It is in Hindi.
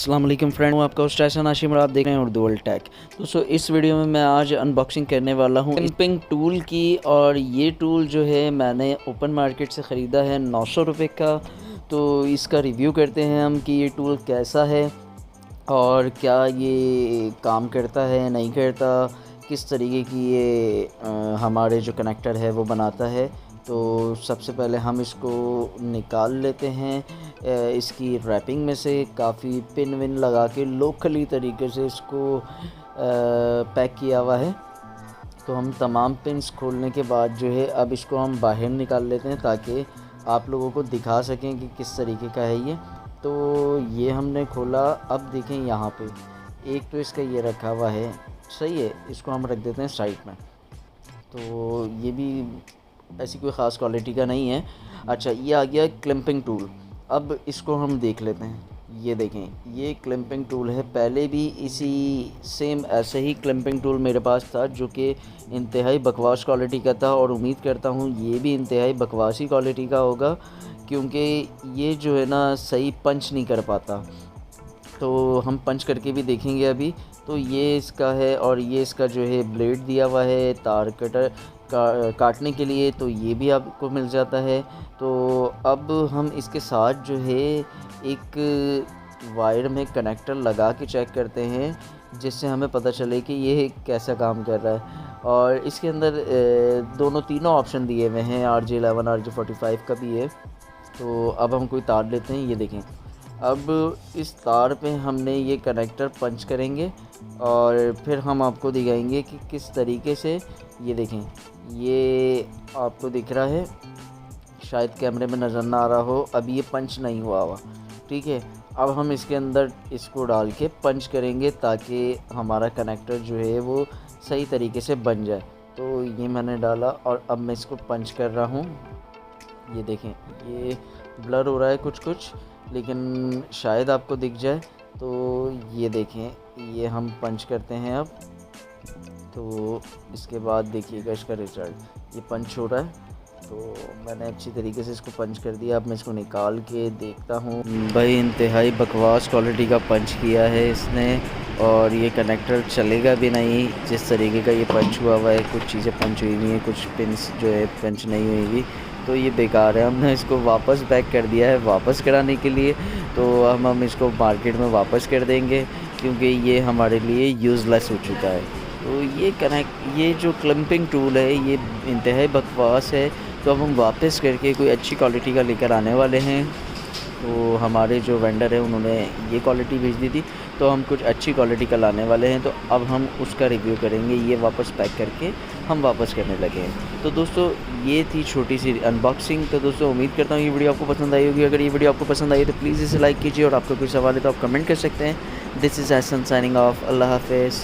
अस्सलाम वालेकुम फ्रेंड, हूँ आपका होस्ट एहसान हाशिम और आप देख रहे हैं उर्दू वर्ल्ड टेक। दोस्तों इस वीडियो में मैं आज अनबॉक्सिंग करने वाला हूँ क्लिपिंग टूल की। और ये टूल जो है मैंने ओपन मार्केट से ख़रीदा है 900 रुपये का। तो इसका रिव्यू करते हैं हम कि ये टूल कैसा है और क्या ये काम करता है नहीं करता, किस तरीके की ये हमारे जो कनेक्टर है वो बनाता है। तो सबसे पहले हम इसको निकाल लेते हैं इसकी रैपिंग में से। काफ़ी पिन विन लगा के लोकली तरीके से इसको पैक किया हुआ है। तो हम तमाम पिन्स खोलने के बाद जो है अब इसको हम बाहर निकाल लेते हैं ताकि आप लोगों को दिखा सकें कि किस तरीके का है ये। तो ये हमने खोला। अब देखें यहाँ पे एक तो इसका ये रखा हुआ है, सही है। इसको हम रख देते हैं साइड में। तो ये भी ऐसी कोई ख़ास क्वालिटी का नहीं है। अच्छा, ये आ गया क्लिपिंग टूल। अब इसको हम देख लेते हैं। ये देखें, ये क्लिपिंग टूल है। पहले भी इसी सेम ऐसे ही क्लिपिंग टूल मेरे पास था जो कि इंतहाई बकवास क्वालिटी का था, और उम्मीद करता हूँ ये भी इंतहाई बकवासी क्वालिटी का होगा, क्योंकि ये जो है ना सही पंच नहीं कर पाता। तो हम पंच करके भी देखेंगे अभी। तो ये इसका है, और ये इसका जो है ब्लेड दिया हुआ है तार कटर काटने के लिए, तो ये भी आपको मिल जाता है। तो अब हम इसके साथ जो है एक वायर में कनेक्टर लगा के चेक करते हैं, जिससे हमें पता चले कि ये कैसा काम कर रहा है। और इसके अंदर तीनों ऑप्शन दिए हुए हैं, RJ11 RJ45 का भी है। तो अब हम कोई तार लेते हैं। ये देखें, अब इस तार पे हमने ये कनेक्टर पंच करेंगे और फिर हम आपको दिखाएंगे कि किस तरीके से। ये देखें, ये आपको दिख रहा है, शायद कैमरे में नज़र ना आ रहा हो। अभी ये पंच नहीं हुआ, ठीक है। अब हम इसके अंदर इसको डाल के पंच करेंगे ताकि हमारा कनेक्टर जो है वो सही तरीके से बन जाए। तो ये मैंने डाला और अब मैं इसको पंच कर रहा हूँ। ये देखें, ये ब्लर हो रहा है कुछ कुछ, लेकिन शायद आपको दिख जाए। तो ये देखें, ये हम पंच करते हैं अब। तो इसके बाद देखिएगा इसका रिजल्ट, ये पंच हो रहा है। तो मैंने अच्छी तरीके से इसको पंच कर दिया। अब मैं इसको निकाल के देखता हूँ। भाई इंतहाई बकवास क्वालिटी का पंच किया है इसने, और ये कनेक्टर चलेगा भी नहीं जिस तरीके का ये पंच हुआ है। कुछ चीज़ें पंच हुई हुई हैं, कुछ पिन्स जो है पंच नहीं हुई हुई, तो ये बेकार है। हमने इसको वापस बैक कर दिया है वापस कराने के लिए। तो हम इसको मार्केट में वापस कर देंगे, क्योंकि ये हमारे लिए यूज़लेस हो चुका है। तो ये जो क्लिपिंग टूल है ये इंतहाई बकवास है। तो अब हम वापस करके कोई अच्छी क्वालिटी का लेकर आने वाले हैं। तो हमारे जो वेंडर है उन्होंने ये क्वालिटी भेज दी थी, तो हम कुछ अच्छी क्वालिटी का लाने वाले हैं। तो अब हम उसका रिव्यू करेंगे। ये वापस पैक करके हम वापस करने लगे हैं। तो दोस्तों ये थी छोटी सी अनबॉक्सिंग। तो दोस्तों उम्मीद करता हूँ ये वीडियो आपको पसंद आई होगी। अगर ये वीडियो आपको पसंद आई तो प्लीज़ इसे लाइक कीजिए, और आपका कोई सवाल है तो आप कमेंट कर सकते हैं। This is Ehsan signing off. अल्लाह हाफ़िज़।